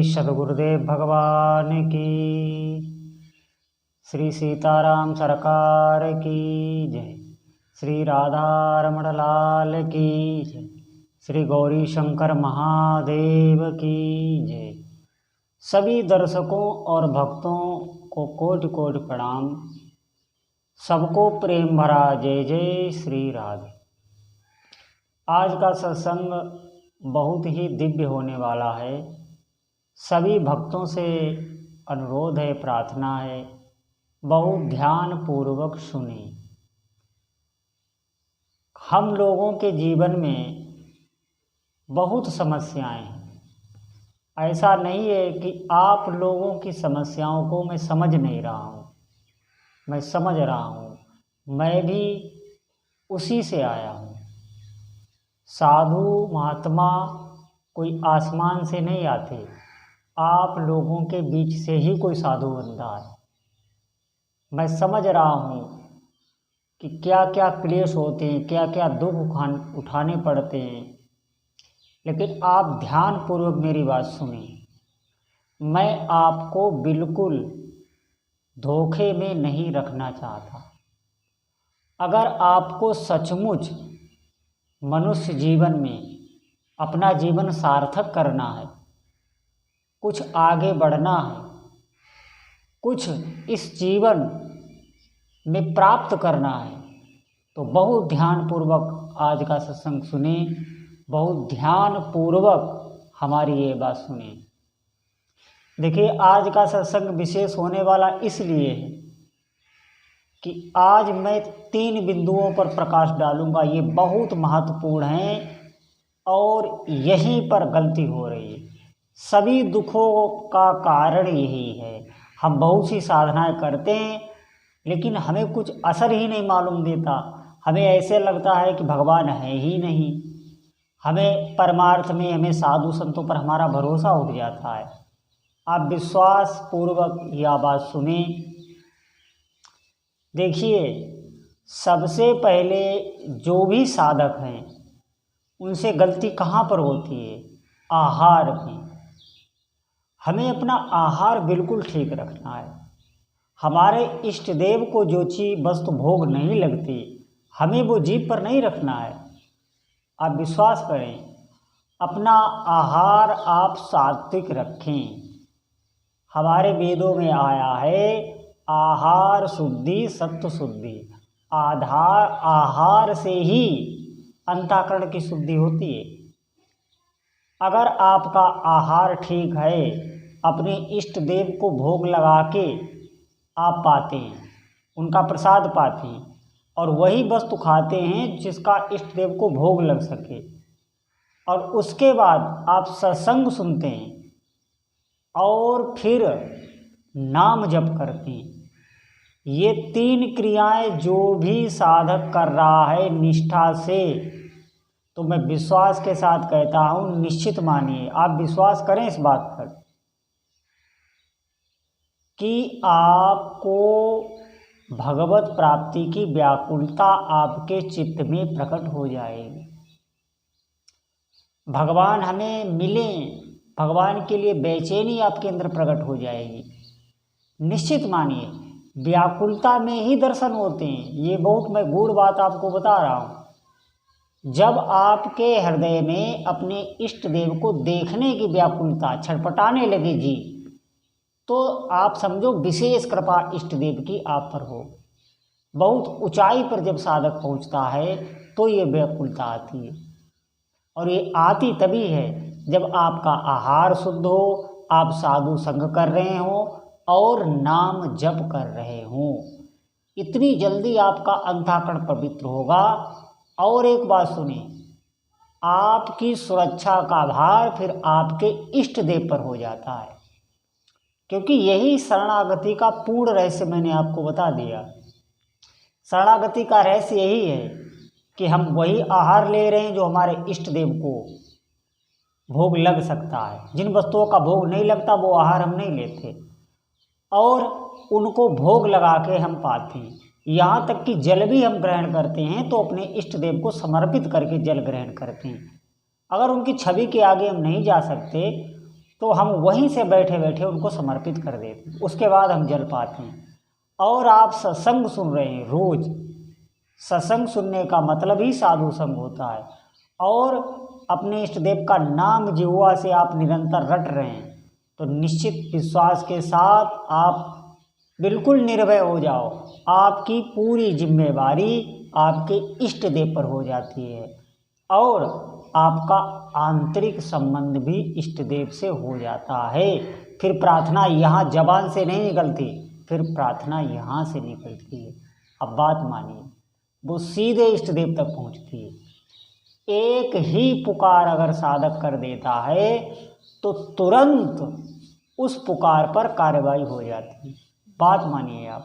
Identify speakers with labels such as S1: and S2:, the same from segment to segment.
S1: सद्गुरुदेव भगवान की, श्री सीताराम सरकार की जय, श्री राधारमण लाल की जय, श्री गौरी शंकर महादेव की जय। सभी दर्शकों और भक्तों को कोटि कोटि प्रणाम। सबको प्रेम भरा जय जय श्री राधे। आज का सत्संग बहुत ही दिव्य होने वाला है। सभी भक्तों से अनुरोध है, प्रार्थना है, बहुत ध्यान पूर्वक सुने। हम लोगों के जीवन में बहुत समस्याएं हैं। ऐसा नहीं है कि आप लोगों की समस्याओं को मैं समझ नहीं रहा हूँ, मैं समझ रहा हूँ। मैं भी उसी से आया हूँ। साधु महात्मा कोई आसमान से नहीं आते, आप लोगों के बीच से ही कोई साधु बनता है। मैं समझ रहा हूँ कि क्या क्या क्लेश होते हैं, क्या क्या दुख उठाने पड़ते हैं, लेकिन आप ध्यान पूर्वक मेरी बात सुने। मैं आपको बिल्कुल धोखे में नहीं रखना चाहता। अगर आपको सचमुच मनुष्य जीवन में अपना जीवन सार्थक करना है, कुछ आगे बढ़ना है, कुछ इस जीवन में प्राप्त करना है, तो बहुत ध्यानपूर्वक आज का सत्संग सुने। बहुत ध्यानपूर्वक हमारी ये बात सुने। देखिए, आज का सत्संग विशेष होने वाला इसलिए है कि आज मैं 3 बिंदुओं पर प्रकाश डालूंगा। ये बहुत महत्वपूर्ण हैं और यहीं पर गलती हो रही है। सभी दुखों का कारण यही है। हम बहुत सी साधनाएं करते हैं, लेकिन हमें कुछ असर ही नहीं मालूम देता। हमें ऐसे लगता है कि भगवान है ही नहीं। हमें परमार्थ में, हमें साधु संतों पर हमारा भरोसा उठ जाता है। आप विश्वास पूर्वक यह बात सुने। देखिए, सबसे पहले जो भी साधक हैं उनसे गलती कहाँ पर होती है? आहार में। हमें अपना आहार बिल्कुल ठीक रखना है। हमारे इष्ट देव को जो चीज़ वस्तु भोग नहीं लगती, हमें वो जीभ पर नहीं रखना है। आप विश्वास करें, अपना आहार आप सात्विक रखें। हमारे वेदों में आया है, आहार शुद्धि सत्व शुद्धि। आहार से ही अंतःकरण की शुद्धि होती है। अगर आपका आहार ठीक है, अपने इष्ट देव को भोग लगा के आप पाते हैं, उनका प्रसाद पाते हैं, और वही वस्तु खाते हैं जिसका इष्ट देव को भोग लग सके, और उसके बाद आप सत्संग सुनते हैं और फिर नाम जप करते हैं। ये 3 क्रियाएं जो भी साधक कर रहा है निष्ठा से, तो मैं विश्वास के साथ कहता हूँ, निश्चित मानिए, आप विश्वास करें इस बात पर कि आपको भगवत प्राप्ति की व्याकुलता आपके चित्त में प्रकट हो जाएगी। भगवान हमें मिले, भगवान के लिए बेचैनी आपके अंदर प्रकट हो जाएगी। निश्चित मानिए, व्याकुलता में ही दर्शन होते हैं। ये बहुत मैं गूढ़ बात आपको बता रहा हूँ। जब आपके हृदय में अपने इष्ट देव को देखने की व्याकुलता छटपटाने लगे जी, तो आप समझो विशेष कृपा इष्ट देव की आप पर हो। बहुत ऊंचाई पर जब साधक पहुँचता है तो ये व्याकुलता आती है, और ये आती तभी है जब आपका आहार शुद्ध हो, आप साधु संग कर रहे हो और नाम जप कर रहे हो। इतनी जल्दी आपका अंतःकरण पवित्र होगा। और एक बात सुनिए, आपकी सुरक्षा का भार फिर आपके इष्ट देव पर हो जाता है, क्योंकि यही शरणागति का पूर्ण रहस्य मैंने आपको बता दिया। शरणागति का रहस्य यही है कि हम वही आहार ले रहे हैं जो हमारे इष्ट देव को भोग लग सकता है। जिन वस्तुओं का भोग नहीं लगता वो आहार हम नहीं लेते, और उनको भोग लगा के हम पाते हैं। यहाँ तक कि जल भी हम ग्रहण करते हैं तो अपने इष्ट देव को समर्पित करके जल ग्रहण करते हैं। अगर उनकी छवि के आगे हम नहीं जा सकते तो हम वहीं से बैठे बैठे उनको समर्पित कर देते हैं, उसके बाद हम जल पाते हैं। और आप सत्संग सुन रहे हैं रोज, सत्संग सुनने का मतलब ही साधु संग होता है, और अपने इष्ट देव का नाम जिह्वा से आप निरंतर रट रहे हैं, तो निश्चित विश्वास के साथ आप बिल्कुल निर्भय हो जाओ, आपकी पूरी जिम्मेवारी आपके इष्ट देव पर हो जाती है, और आपका आंतरिक संबंध भी इष्ट देव से हो जाता है। फिर प्रार्थना यहाँ जबान से नहीं निकलती, फिर प्रार्थना यहाँ से निकलती है। अब बात मानिए, वो सीधे इष्ट देव तक पहुँचती है। एक ही पुकार अगर साधक कर देता है तो तुरंत उस पुकार पर कार्रवाई हो जाती है। बात मानिए आप,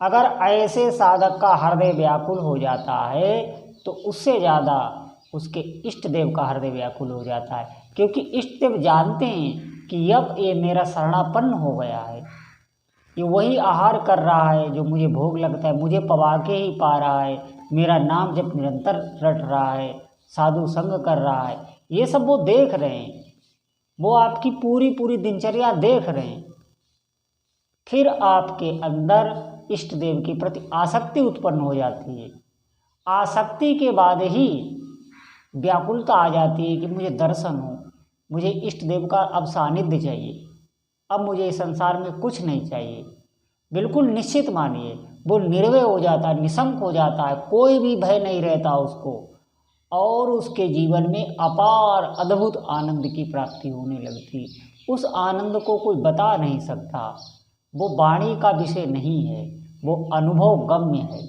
S1: अगर ऐसे साधक का हृदय व्याकुल हो जाता है तो उससे ज़्यादा उसके इष्ट देव का हृदय व्याकुल हो जाता है, क्योंकि इष्ट देव जानते हैं कि अब ये मेरा शरणापन्न हो गया है, ये वही आहार कर रहा है जो मुझे भोग लगता है, मुझे पवा के ही पा रहा है, मेरा नाम जब निरंतर रट रहा है, साधु संग कर रहा है, ये सब वो देख रहे हैं, वो आपकी पूरी पूरी दिनचर्या देख रहे हैं। फिर आपके अंदर इष्ट देव के प्रति आसक्ति उत्पन्न हो जाती है। आसक्ति के बाद ही व्याकुलता आ जाती है कि मुझे दर्शन हो, मुझे इष्ट देव का अब सानिध्य चाहिए, अब मुझे इस संसार में कुछ नहीं चाहिए। बिल्कुल निश्चित मानिए, वो निर्भय हो जाता है, निशंक हो जाता है, कोई भी भय नहीं रहता उसको, और उसके जीवन में अपार अद्भुत आनंद की प्राप्ति होने लगती। उस आनंद को कोई बता नहीं सकता, वो वाणी का विषय नहीं है, वो अनुभव गम्य है।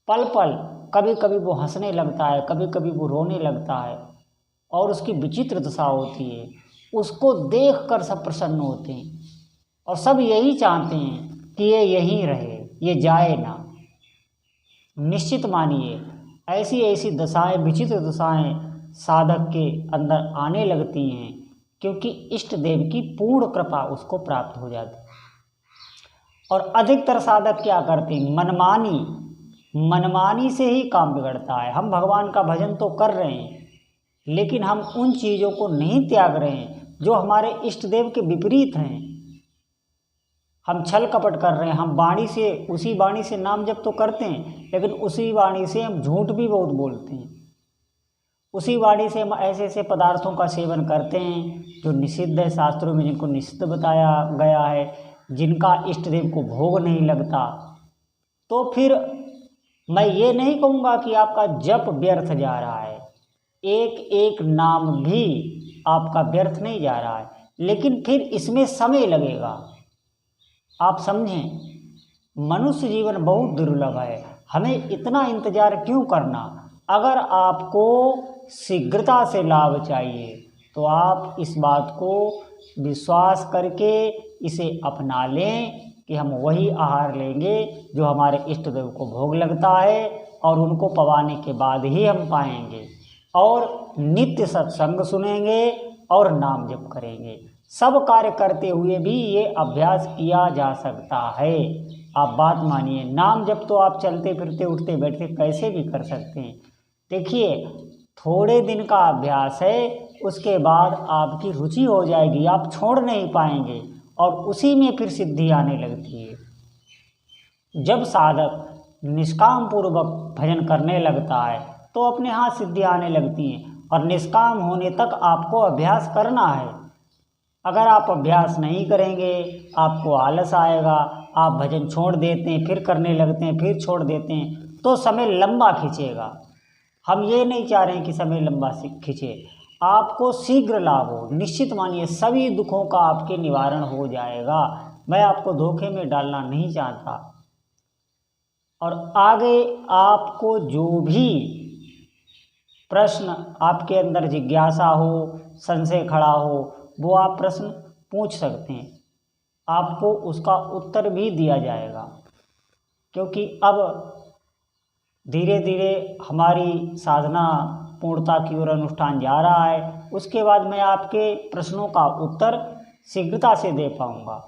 S1: पल पल कभी कभी वो हंसने लगता है, कभी कभी वो रोने लगता है, और उसकी विचित्र दशा होती है। उसको देखकर सब प्रसन्न होते हैं, और सब यही चाहते हैं कि ये यहीं रहे, ये जाए ना। निश्चित मानिए, ऐसी ऐसी दशाएं, विचित्र दशाएं साधक के अंदर आने लगती हैं, क्योंकि इष्ट देव की पूर्ण कृपा उसको प्राप्त हो जाती है। और अधिकतर साधक क्या करते हैं, मनमानी से ही काम बिगड़ता है। हम भगवान का भजन तो कर रहे हैं, लेकिन हम उन चीज़ों को नहीं त्याग रहे हैं जो हमारे इष्ट देव के विपरीत हैं। हम छल कपट कर रहे हैं, हम वाणी से, उसी वाणी से नाम जप तो करते हैं, लेकिन उसी वाणी से हम झूठ भी बहुत बोलते हैं। उसी वाणी से हम ऐसे ऐसे पदार्थों का सेवन करते हैं जो निषिद्ध है, शास्त्रों में जिनको निषिद्ध बताया गया है, जिनका इष्ट देव को भोग नहीं लगता। तो फिर मैं ये नहीं कहूँगा कि आपका जप व्यर्थ जा रहा है, एक एक नाम भी आपका व्यर्थ नहीं जा रहा है, लेकिन फिर इसमें समय लगेगा। आप समझें, मनुष्य जीवन बहुत दुर्लभ है, हमें इतना इंतजार क्यों करना। अगर आपको शीघ्रता से लाभ चाहिए तो आप इस बात को विश्वास करके इसे अपना लें कि हम वही आहार लेंगे जो हमारे इष्ट देव को भोग लगता है, और उनको पवाने के बाद ही हम पाएंगे। और नित्य सत्संग सुनेंगे और नाम जप करेंगे। सब कार्य करते हुए भी ये अभ्यास किया जा सकता है। आप बात मानिए, नाम जप तो आप चलते फिरते उठते बैठते कैसे भी कर सकते हैं। देखिए, थोड़े दिन का अभ्यास है, उसके बाद आपकी रुचि हो जाएगी, आप छोड़ नहीं पाएंगे, और उसी में फिर सिद्धि आने लगती है। जब साधक निष्काम पूर्वक भजन करने लगता है तो अपने हाथ सिद्धि आने लगती है, और निष्काम होने तक आपको अभ्यास करना है। अगर आप अभ्यास नहीं करेंगे, आपको आलस आएगा, आप भजन छोड़ देते हैं, फिर करने लगते हैं, फिर छोड़ देते हैं, तो समय लंबा खींचेगा। हम ये नहीं चाह रहे हैं कि समय लंबा खींचे, आपको शीघ्र लाभ हो। निश्चित मानिए, सभी दुखों का आपके निवारण हो जाएगा। मैं आपको धोखे में डालना नहीं चाहता। और आगे आपको जो भी प्रश्न, आपके अंदर जिज्ञासा हो, संशय खड़ा हो, वो आप प्रश्न पूछ सकते हैं, आपको उसका उत्तर भी दिया जाएगा। क्योंकि अब धीरे धीरे हमारी साधना पूर्णता की ओर अनुष्ठान जा रहा है, उसके बाद मैं आपके प्रश्नों का उत्तर शीघ्रता से दे पाऊँगा।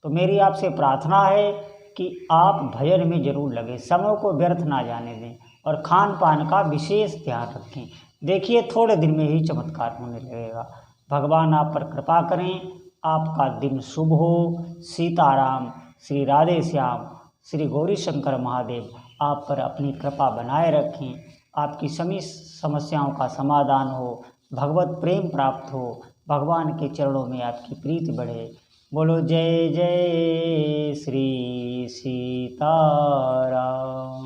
S1: तो मेरी आपसे प्रार्थना है कि आप भजन में जरूर लगे, समय को व्यर्थ ना जाने दें, और खान पान का विशेष ध्यान रखें। देखिए, थोड़े दिन में ही चमत्कार होने लगेगा। भगवान आप पर कृपा करें, आपका दिन शुभ हो। सीताराम, श्री राधे श्याम, श्री गौरी शंकर महादेव आप पर अपनी कृपा बनाए रखें, आपकी सभी समस्याओं का समाधान हो, भगवत प्रेम प्राप्त हो, भगवान के चरणों में आपकी प्रीति बढ़े। बोलो जय जय श्री सीताराम।